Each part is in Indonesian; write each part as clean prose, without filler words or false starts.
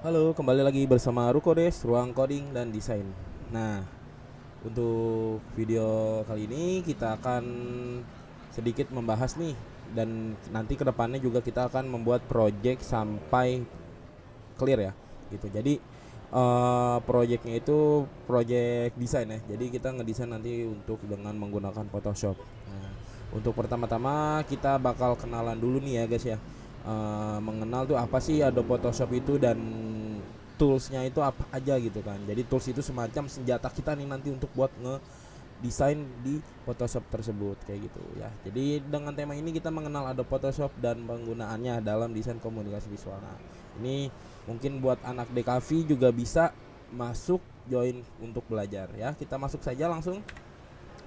Halo, kembali lagi bersama Rukodes, Ruang Coding dan Desain. Nah, untuk video kali ini kita akan sedikit membahas nih, dan nanti kedepannya juga kita akan membuat project sampai clear ya, gitu. Jadi projectnya itu project desain ya. Jadi kita ngedesain nanti untuk dengan menggunakan Photoshop. Nah, untuk pertama-tama kita bakal kenalan dulu nih ya guys ya. Mengenal tuh apa sih Adobe Photoshop itu dan toolsnya itu apa aja gitu kan. Jadi tools itu semacam senjata kita nih nanti untuk buat desain di Photoshop tersebut kayak gitu ya. Jadi dengan tema ini kita mengenal Adobe Photoshop dan penggunaannya dalam desain komunikasi visual. Nah, ini mungkin buat anak DKV juga bisa masuk join untuk belajar ya. Kita masuk saja langsung.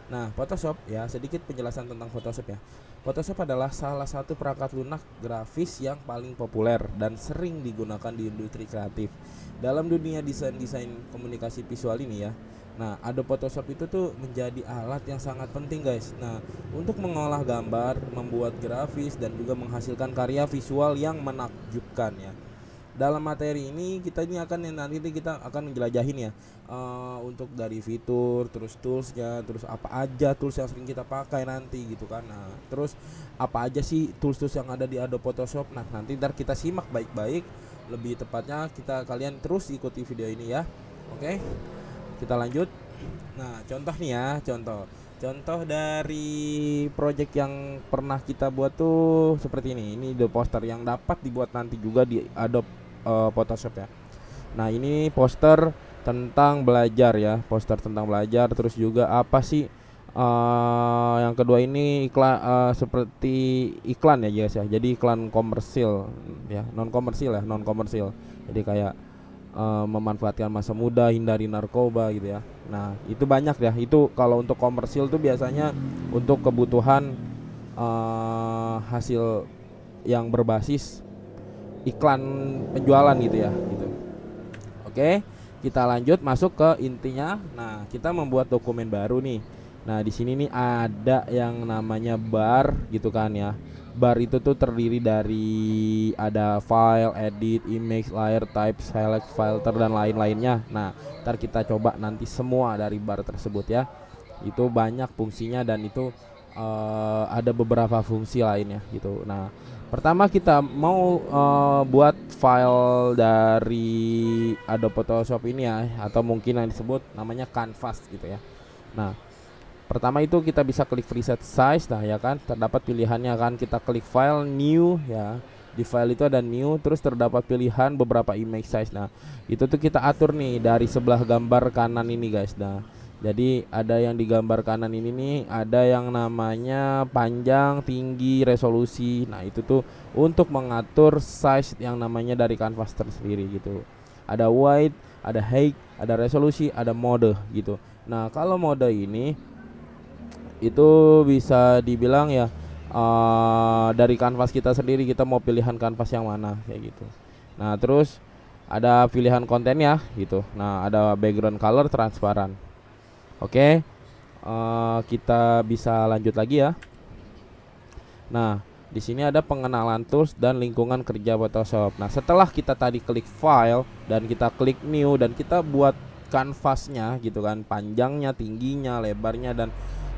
Nah, Photoshop ya, sedikit penjelasan tentang Photoshop ya. Photoshop adalah salah satu perangkat lunak grafis yang paling populer dan sering digunakan di industri kreatif. Dalam dunia desain komunikasi visual ini ya. Nah, Adobe Photoshop itu tuh menjadi alat yang sangat penting guys. Nah, untuk mengolah gambar, membuat grafis dan juga menghasilkan karya visual yang menakjubkan ya. Dalam materi ini kita ini akan nanti kita akan menjelajahin ya, untuk dari fitur, terus toolsnya, terus apa aja tools yang sering kita pakai nanti gitu kan. Nah, terus apa aja sih tools-tools yang ada di Adobe Photoshop. Nah, nanti ntar kita simak baik-baik, lebih tepatnya kalian terus ikuti video ini ya. Oke, kita lanjut. Nah, contoh nih ya, contoh dari project yang pernah kita buat tuh seperti ini. Ini the poster yang dapat dibuat nanti juga di Adobe Photoshop ya. Nah, ini poster tentang belajar ya, poster tentang belajar. Terus juga apa sih, yang kedua ini iklan, seperti iklan ya guys ya. Jadi iklan komersil ya, non komersil. Jadi kayak memanfaatkan masa muda, hindari narkoba gitu ya. Nah, itu banyak ya. Itu kalau untuk komersil tuh biasanya untuk kebutuhan hasil yang berbasis iklan penjualan gitu ya, gitu. Oke, kita lanjut masuk ke intinya. Nah, kita membuat dokumen baru nih. Nah, di sini nih ada yang namanya bar gitu kan ya. Bar itu tuh terdiri dari ada file, edit, image, layer, type, select, filter dan lain-lainnya. Nah, ntar kita coba nanti semua dari bar tersebut ya. Itu banyak fungsinya dan itu ada beberapa fungsi lainnya gitu. Nah, pertama kita mau buat file dari Adobe Photoshop ini ya, atau mungkin yang disebut namanya canvas gitu ya. Nah, pertama itu kita bisa klik preset size. Nah ya kan, terdapat pilihannya kan, kita klik file new ya. Di file itu ada new, terus terdapat pilihan beberapa image size. Nah, itu tuh kita atur nih dari sebelah gambar kanan ini guys. Nah, jadi ada yang di gambar kanan ini nih, ada yang namanya panjang, tinggi, resolusi. Nah, itu tuh untuk mengatur size yang namanya dari kanvas tersendiri gitu. Ada wide, ada height, ada resolusi, ada mode gitu. Nah, kalau mode ini itu bisa dibilang ya, dari kanvas kita sendiri, kita mau pilihan kanvas yang mana kayak gitu. Nah, terus ada pilihan kontennya gitu. Nah, ada background color transparan. Oke, kita bisa lanjut lagi ya. Nah, di sini ada pengenalan tools dan lingkungan kerja Photoshop. Nah, setelah kita tadi klik file dan kita klik new dan kita buat kanvasnya gitu kan, panjangnya, tingginya, lebarnya, dan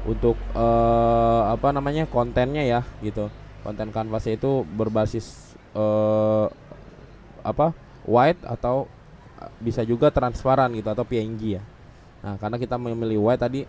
untuk apa namanya, kontennya ya gitu. Konten kanvasnya itu berbasis apa, white atau bisa juga transparan gitu atau PNG ya. Nah, karena kita memilih white tadi.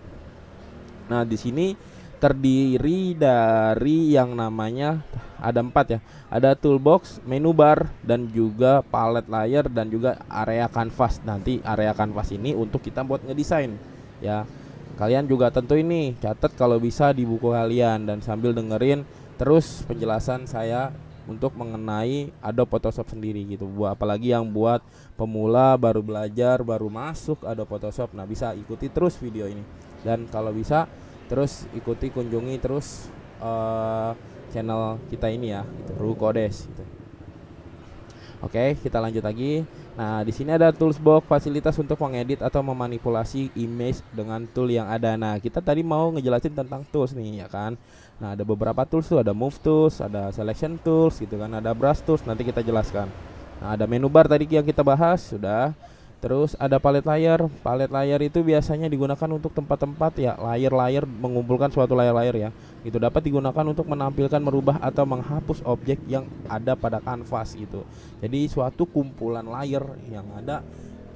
Nah, di sini terdiri dari yang namanya ada 4 ya. Ada toolbox, menu bar, dan juga palette layer, dan juga area canvas. Nanti area canvas ini untuk kita buat ngedesain ya. Kalian juga tentu ini catat kalau bisa di buku kalian dan sambil dengerin terus penjelasan saya untuk mengenai Adobe Photoshop sendiri gitu. Buat apalagi yang buat pemula, baru belajar, baru masuk Adobe Photoshop. Nah, bisa ikuti terus video ini. Dan kalau bisa terus ikuti, kunjungi terus channel kita ini ya, gitu, Rukodes gitu. Oke, kita lanjut lagi. Nah, di sini ada tools box, fasilitas untuk mengedit atau memanipulasi image dengan tool yang ada. Nah, kita tadi mau ngejelasin tentang tools nih ya kan. Nah, ada beberapa tools tuh, ada move tools, ada selection tools gitu kan, ada brush tools, nanti kita jelaskan. Nah, ada menu bar tadi yang kita bahas sudah. Terus ada palette layer. Palette layer itu biasanya digunakan untuk tempat-tempat ya, layer-layer mengumpulkan suatu layer-layer ya. Itu dapat digunakan untuk menampilkan, merubah atau menghapus objek yang ada pada kanvas gitu. Jadi suatu kumpulan layer yang ada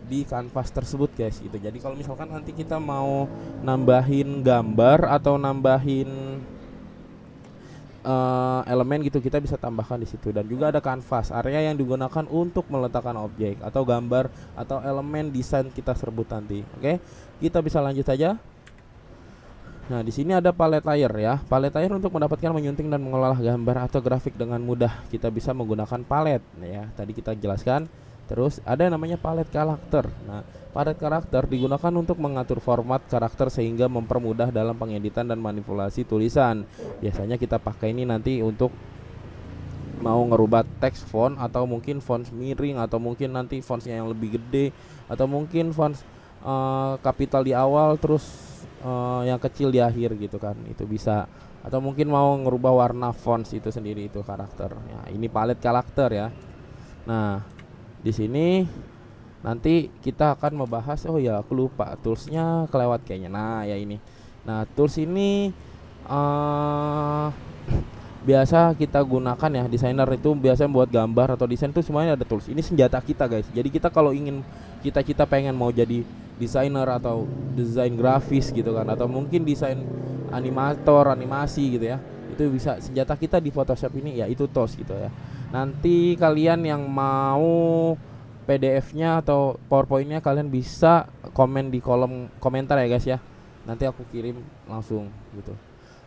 di kanvas tersebut guys gitu. Jadi kalau misalkan nanti kita mau nambahin gambar atau nambahin elemen gitu, kita bisa tambahkan di situ. Dan juga ada kanvas, area yang digunakan untuk meletakkan objek atau gambar atau elemen desain kita sebut nanti. Oke, kita bisa lanjut saja. Nah, di sini ada palette layer ya. Palette layer untuk mendapatkan, menyunting dan mengolah gambar atau grafik dengan mudah. Kita bisa menggunakan palette ya. Tadi kita jelaskan. Terus ada yang namanya palette karakter. Nah, palette karakter digunakan untuk mengatur format karakter sehingga mempermudah dalam pengeditan dan manipulasi tulisan. Biasanya kita pakai ini nanti untuk mau ngerubah teks font, atau mungkin font miring, atau mungkin nanti fontsnya yang lebih gede, atau mungkin font kapital di awal terus yang kecil di akhir gitu kan. Itu bisa. Atau mungkin mau ngerubah warna fonts itu sendiri, itu karakter. Ya, ini palette karakter ya. Nah, di sini nanti kita akan membahas, oh ya aku lupa toolsnya kelewat kayaknya. Nah ya ini. Nah tools ini biasa kita gunakan ya, desainer itu biasanya buat gambar atau desain tuh semuanya ada tools. Ini senjata kita guys. Jadi kita kalau ingin kita pengen mau jadi desainer atau desain grafis gitu kan, atau mungkin desain animator, animasi gitu ya, itu bisa senjata kita di Photoshop ini ya, itu tools gitu ya. Nanti kalian yang mau PDF-nya atau PowerPoint-nya kalian bisa komen di kolom komentar ya guys ya. Nanti aku kirim langsung gitu.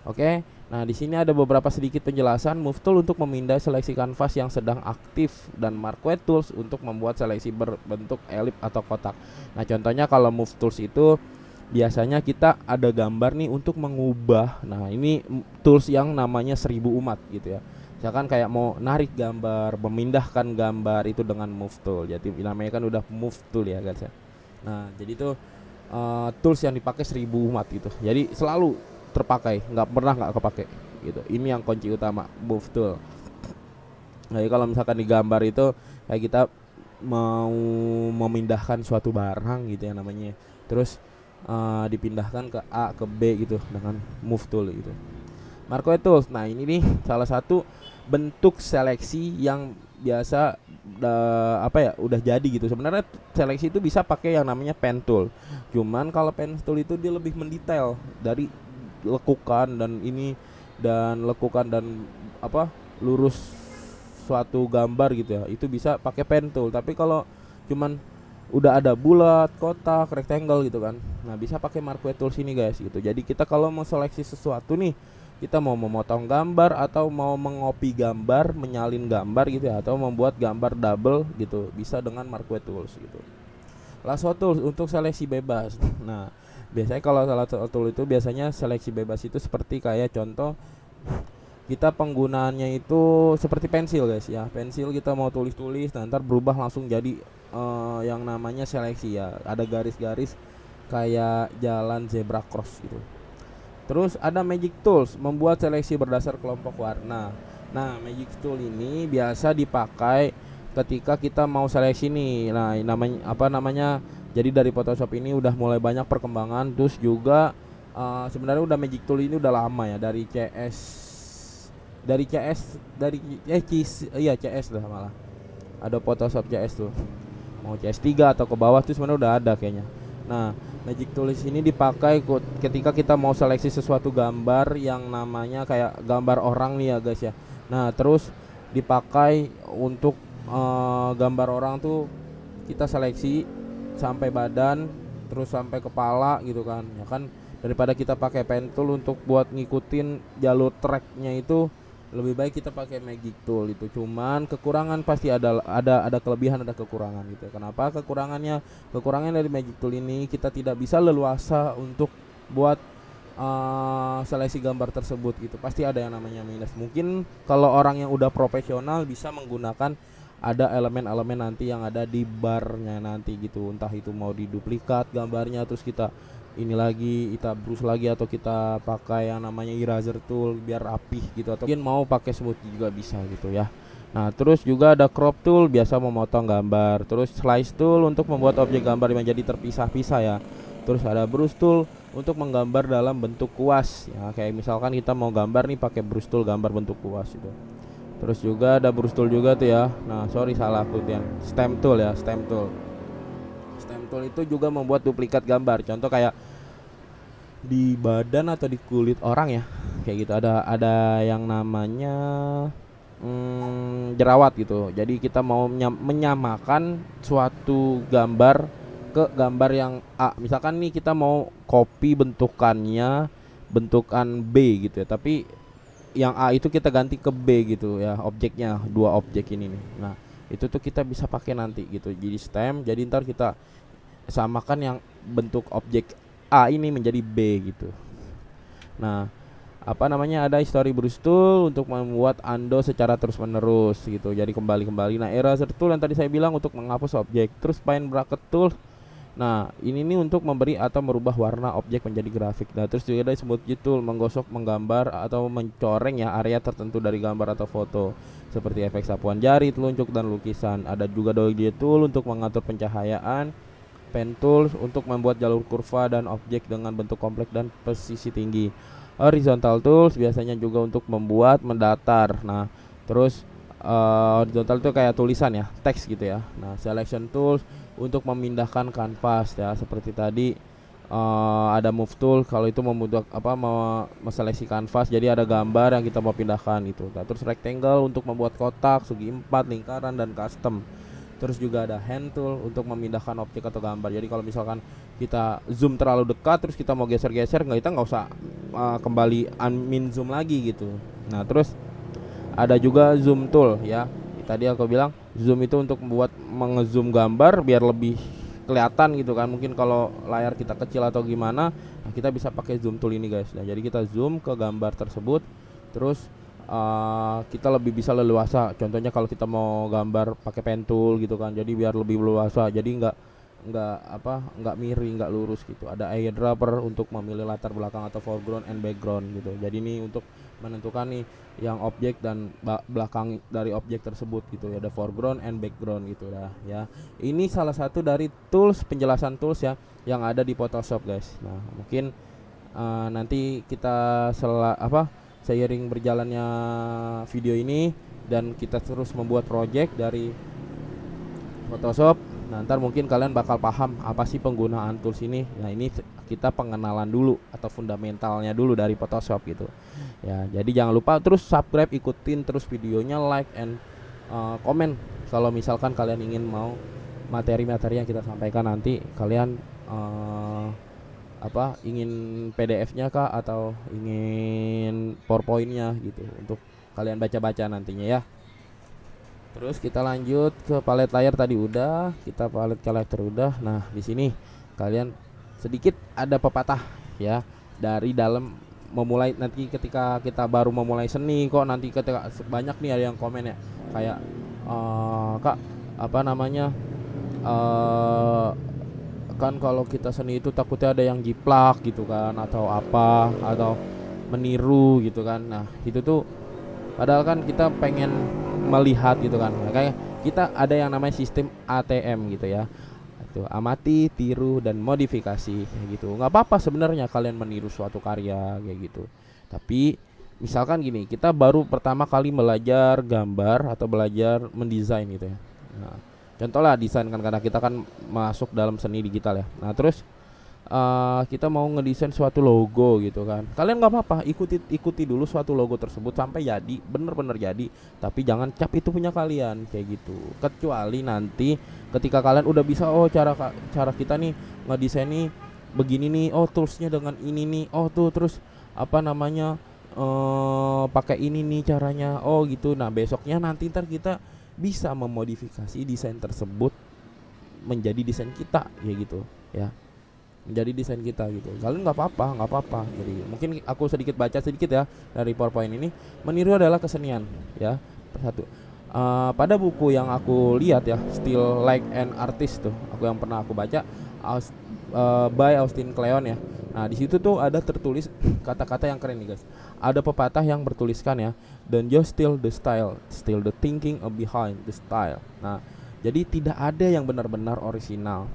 Oke. Nah, di sini ada beberapa sedikit penjelasan. Move tool untuk memindai seleksi kanvas yang sedang aktif, dan marquee tools untuk membuat seleksi berbentuk elip atau kotak. Nah, contohnya kalau move tools itu biasanya kita ada gambar nih untuk mengubah. Nah, ini tools yang namanya 1000 umat gitu ya. Misalkan kayak mau narik gambar, memindahkan gambar itu dengan move tool. Jadi namanya kan udah move tool ya guys ya. Nah, jadi itu tools yang dipakai 1000 umat gitu. Jadi selalu terpakai, nggak pernah nggak kepake gitu. Ini yang kunci utama, move tool. Nah, jadi kalau misalkan di gambar itu kayak kita mau memindahkan suatu barang gitu ya namanya. Terus dipindahkan ke A ke B gitu dengan move tool gitu. Marquee tools. Nah, ini nih salah satu bentuk seleksi yang biasa udah jadi gitu. Sebenarnya seleksi itu bisa pakai yang namanya pen tool. Cuman kalau pen tool itu dia lebih mendetail dari lekukan dan lurus suatu gambar gitu ya. Itu bisa pakai pen tool. Tapi kalau cuman udah ada bulat, kotak, rectangle gitu kan, nah bisa pakai marquee tools ini guys gitu. Jadi kita kalau mau seleksi sesuatu nih, kita mau memotong gambar atau mau mengopi gambar, menyalin gambar gitu ya, atau membuat gambar double gitu, bisa dengan marquee tools gitu. Lasso tools untuk seleksi bebas. Nah, biasanya kalau lasso tool itu biasanya seleksi bebas itu seperti kayak contoh kita penggunaannya itu seperti pensil guys ya. Pensil kita mau tulis-tulis, nah, ntar berubah langsung jadi yang namanya seleksi ya. Ada garis-garis kayak jalan zebra cross gitu. Terus ada magic tools, membuat seleksi berdasar kelompok warna. Nah, magic tool ini biasa dipakai ketika kita mau seleksi nih. Nah, namanya jadi dari Photoshop ini udah mulai banyak perkembangan. Terus juga sebenarnya udah magic tool ini udah lama ya, dari CS lah malah. Ada Photoshop CS tuh. Mau CS3 atau ke bawah tuh sebenarnya udah ada kayaknya. Nah, magic tools ini dipakai ketika kita mau seleksi sesuatu gambar yang namanya kayak gambar orang nih ya guys ya. Nah, terus dipakai untuk gambar orang tuh kita seleksi sampai badan, terus sampai kepala gitu kan. Ya kan, daripada kita pakai pen tool untuk buat ngikutin jalur tracknya itu, lebih baik kita pakai magic tool itu. Cuman kekurangan pasti ada kelebihan, ada kekurangan gitu. Kenapa kekurangannya? Kekurangan dari magic tool ini kita tidak bisa leluasa untuk buat seleksi gambar tersebut gitu. Pasti ada yang namanya minus. Mungkin kalau orang yang udah profesional bisa menggunakan ada elemen-elemen nanti yang ada di barnya nanti gitu. Entah itu mau diduplikat gambarnya, terus kita kita brush lagi, atau kita pakai yang namanya eraser tool biar rapih gitu, atau mungkin mau pakai smoothie juga bisa gitu ya. Nah, terus juga ada crop tool biasa memotong gambar. Terus slice tool untuk membuat objek gambar menjadi terpisah-pisah ya. Terus ada brush tool untuk menggambar dalam bentuk kuas ya. Kayak misalkan kita mau gambar nih pakai brush tool gambar bentuk kuas itu. Terus juga ada brush tool juga tuh ya. Nah, sorry salah aku yang stem tool ya, stem tool. Stem tool itu juga membuat duplikat gambar. Contoh kayak di badan atau di kulit orang ya. Kayak gitu ada yang namanya jerawat gitu. Jadi kita mau menyamakan suatu gambar ke gambar yang A. Misalkan nih kita mau copy bentukannya bentukan B gitu ya. Tapi yang A itu kita ganti ke B gitu ya, objeknya, dua objek ini nih. Nah, itu tuh kita bisa pakai nanti gitu. Jadi stem, jadi ntar kita samakan yang bentuk objek A ini menjadi B gitu. Nah, apa namanya, ada history brush tool untuk membuat undo secara terus menerus gitu. Jadi kembali. Nah, eraser tool yang tadi saya bilang untuk menghapus objek. Terus paint bracket tool. Nah, ini nih untuk memberi atau merubah warna objek menjadi grafik. Nah, terus juga ada smooth tool menggosok, menggambar atau mencoreng ya area tertentu dari gambar atau foto seperti efek sapuan jari, telunjuk dan lukisan. Ada juga doily tool untuk mengatur pencahayaan. Pen tool untuk membuat jalur kurva dan objek dengan bentuk kompleks dan presisi tinggi. Horizontal tools biasanya juga untuk membuat mendatar. Nah, terus horizontal itu kayak tulisan ya, teks gitu ya. Nah, selection tools untuk memindahkan kanvas ya, seperti tadi ada move tool kalau itu membuat mau seleksi kanvas, jadi ada gambar yang kita mau pindahkan gitu. Nah, terus rectangle untuk membuat kotak, segi empat, lingkaran dan custom. Terus juga ada hand tool untuk memindahkan objek atau gambar. Jadi kalau misalkan kita zoom terlalu dekat terus kita mau geser-geser, kita nggak usah kembali unmin zoom lagi gitu. Nah, terus ada juga zoom tool ya. Tadi aku bilang zoom itu untuk membuat mengezoom gambar biar lebih kelihatan gitu kan. Mungkin kalau layar kita kecil atau gimana, nah kita bisa pakai zoom tool ini guys. Nah, jadi kita zoom ke gambar tersebut, terus kita lebih bisa leluasa. Contohnya kalau kita mau gambar pakai pen tool gitu kan, jadi biar lebih leluasa, jadi nggak miring, nggak lurus gitu. Ada eyedropper untuk memilih latar belakang atau foreground and background gitu. Jadi ini untuk menentukan nih yang objek dan belakang dari objek tersebut gitu ya. Ada foreground and background gitu lah ya. Ini salah satu dari tools, penjelasan tools ya yang ada di Photoshop guys. Nah, mungkin nanti kita seiring berjalannya video ini dan kita terus membuat project dari Photoshop, nah ntar mungkin kalian bakal paham apa sih penggunaan tools ini. Nah, ini kita pengenalan dulu atau fundamentalnya dulu dari Photoshop gitu ya. Jadi jangan lupa terus subscribe, ikutin terus videonya, like and komen kalau misalkan kalian ingin mau materi-materi yang kita sampaikan nanti. Kalian ingin PDF-nya kah atau ingin PowerPoint-nya gitu untuk kalian baca-baca nantinya ya. Terus kita lanjut ke palet layar tadi udah, kita palet collector udah. Nah, di sini kalian sedikit ada pepatah ya dari dalam memulai. Nanti ketika kita baru memulai seni kok nanti ketika banyak nih ada yang komen ya kayak Kak kan kalau kita seni itu takutnya ada yang jiplak gitu kan, atau atau meniru gitu kan. Nah, itu tuh padahal kan kita pengen melihat gitu kan. Kayak kita ada yang namanya sistem ATM gitu ya. Itu amati, tiru dan modifikasi kayak gitu. Nggak apa-apa sebenarnya kalian meniru suatu karya kayak gitu. Tapi misalkan gini, kita baru pertama kali belajar gambar atau belajar mendesain gitu ya. Nah, contoh lah desain kan, karena kita kan masuk dalam seni digital ya. Nah, terus kita mau ngedesain suatu logo gitu kan. Kalian nggak apa-apa ikuti dulu suatu logo tersebut sampai jadi bener-bener jadi. Tapi jangan cap itu punya kalian kayak gitu. Kecuali nanti ketika kalian udah bisa, cara kita nih ngedesain nih begini nih, toolsnya dengan ini nih, tuh terus pakai ini nih caranya, gitu. Nah, besoknya nanti ntar kita bisa memodifikasi desain tersebut menjadi desain kita ya gitu ya, menjadi desain kita gitu. Kalian nggak apa-apa. Jadi mungkin aku sedikit baca sedikit ya dari PowerPoint ini. Meniru adalah kesenian ya. Satu, pada buku yang aku lihat ya, Still Like an Artist tuh, yang pernah aku baca, by Austin Kleon ya. Nah, di situ tuh ada tertulis kata-kata yang keren nih guys. Ada pepatah yang bertuliskan ya, "Don't just steal the style, steal the thinking behind the style." Nah, jadi tidak ada yang benar-benar orisinal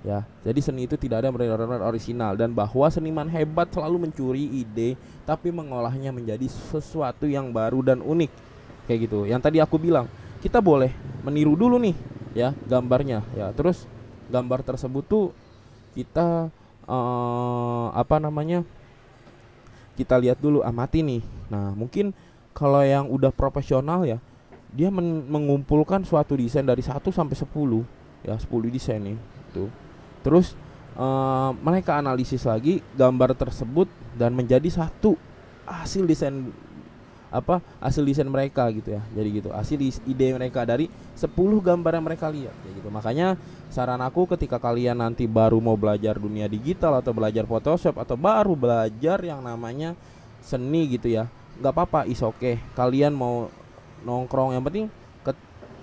ya. Jadi seni itu tidak ada yang benar-benar orisinal, dan bahwa seniman hebat selalu mencuri ide tapi mengolahnya menjadi sesuatu yang baru dan unik. Kayak gitu. Yang tadi aku bilang, kita boleh meniru dulu nih ya gambarnya ya. Terus gambar tersebut tuh kita kita lihat dulu, amati nih. Nah, mungkin kalau yang udah profesional ya, dia mengumpulkan suatu desain dari 1 sampai 10 ya, 10 desain nih tuh. Terus mereka analisis lagi gambar tersebut dan menjadi satu hasil desain mereka gitu ya. Jadi gitu, hasil ide mereka dari 10 gambar yang mereka lihat kayak gitu. Makanya saran aku, ketika kalian nanti baru mau belajar dunia digital atau belajar Photoshop atau baru belajar yang namanya seni gitu ya, nggak apa-apa, is okay. Kalian mau nongkrong, yang penting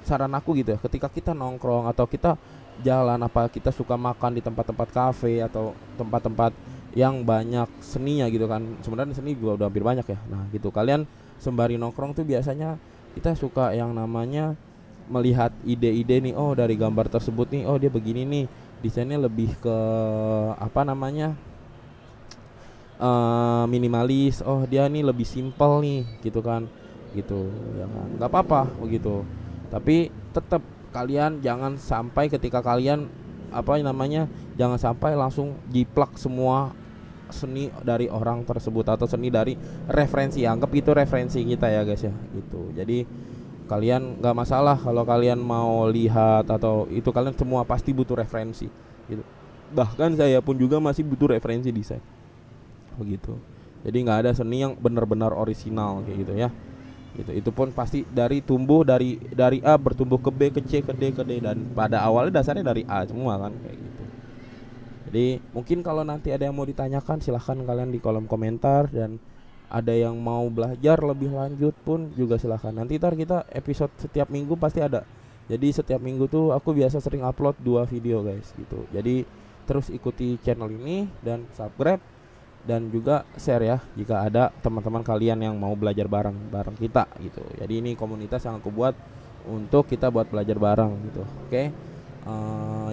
saran aku gitu ya, ketika kita nongkrong atau kita jalan, apa kita suka makan di tempat-tempat kafe atau tempat-tempat yang banyak seninya gitu kan. Sebenarnya seni juga udah hampir banyak ya. Nah gitu, kalian sembari nongkrong tuh biasanya kita suka yang namanya melihat ide-ide nih, oh dari gambar tersebut nih, oh dia begini nih, desainnya lebih ke minimalis, oh dia nih lebih simpel nih gitu kan, gitu ya kan, nggak apa-apa begitu. Tapi tetap kalian jangan sampai ketika kalian jangan sampai langsung jiplak semua seni dari orang tersebut atau seni dari referensi, anggap itu referensi kita ya guys ya gitu. Jadi kalian nggak masalah kalau kalian mau lihat atau itu, kalian semua pasti butuh referensi gitu. Bahkan saya pun juga masih butuh referensi desain begitu. Jadi nggak ada seni yang benar-benar orisinal kayak gitu ya gitu. Itu pun pasti tumbuh dari A bertumbuh ke B, ke C, ke D, dan pada awalnya dasarnya dari A semua kan kayak gitu. Jadi mungkin kalau nanti ada yang mau ditanyakan, silahkan kalian di kolom komentar, dan ada yang mau belajar lebih lanjut pun juga silahkan. Nanti kita episode setiap minggu pasti ada. Jadi setiap minggu tuh aku biasa sering upload 2 video guys gitu. Jadi terus ikuti channel ini dan subscribe, dan juga share ya jika ada teman-teman kalian yang mau belajar bareng kita gitu. Jadi ini komunitas yang aku buat untuk kita buat belajar bareng gitu. Oke.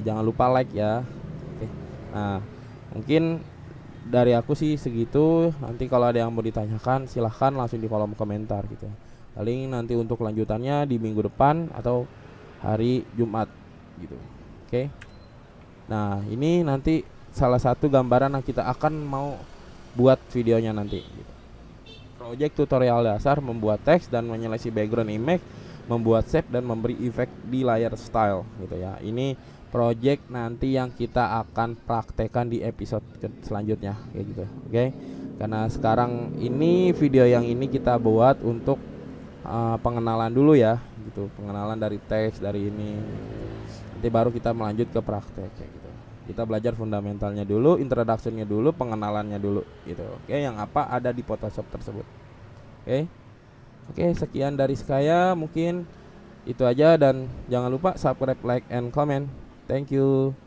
Jangan lupa like ya. Oke. Nah, mungkin dari aku sih segitu. Nanti kalau ada yang mau ditanyakan silahkan langsung di kolom komentar gitu. Paling nanti untuk lanjutannya di minggu depan atau hari Jumat gitu. Oke. Nah, ini nanti salah satu gambaran yang kita akan mau buat videonya nanti gitu. Project tutorial dasar membuat teks dan menyeleksi background image, membuat shape dan memberi efek di layar style gitu ya. Ini project nanti yang kita akan praktekkan di episode selanjutnya kayak gitu. Oke. Karena sekarang ini video yang ini kita buat untuk pengenalan dulu ya gitu, pengenalan dari teks dari ini. Nanti baru kita melanjut ke praktek kayak gitu. Kita belajar fundamentalnya dulu, introduction-nya dulu, pengenalannya dulu gitu. Oke, yang apa ada di Photoshop tersebut. Oke, sekian dari saya, mungkin itu aja, dan jangan lupa subscribe, like, and comment. Thank you.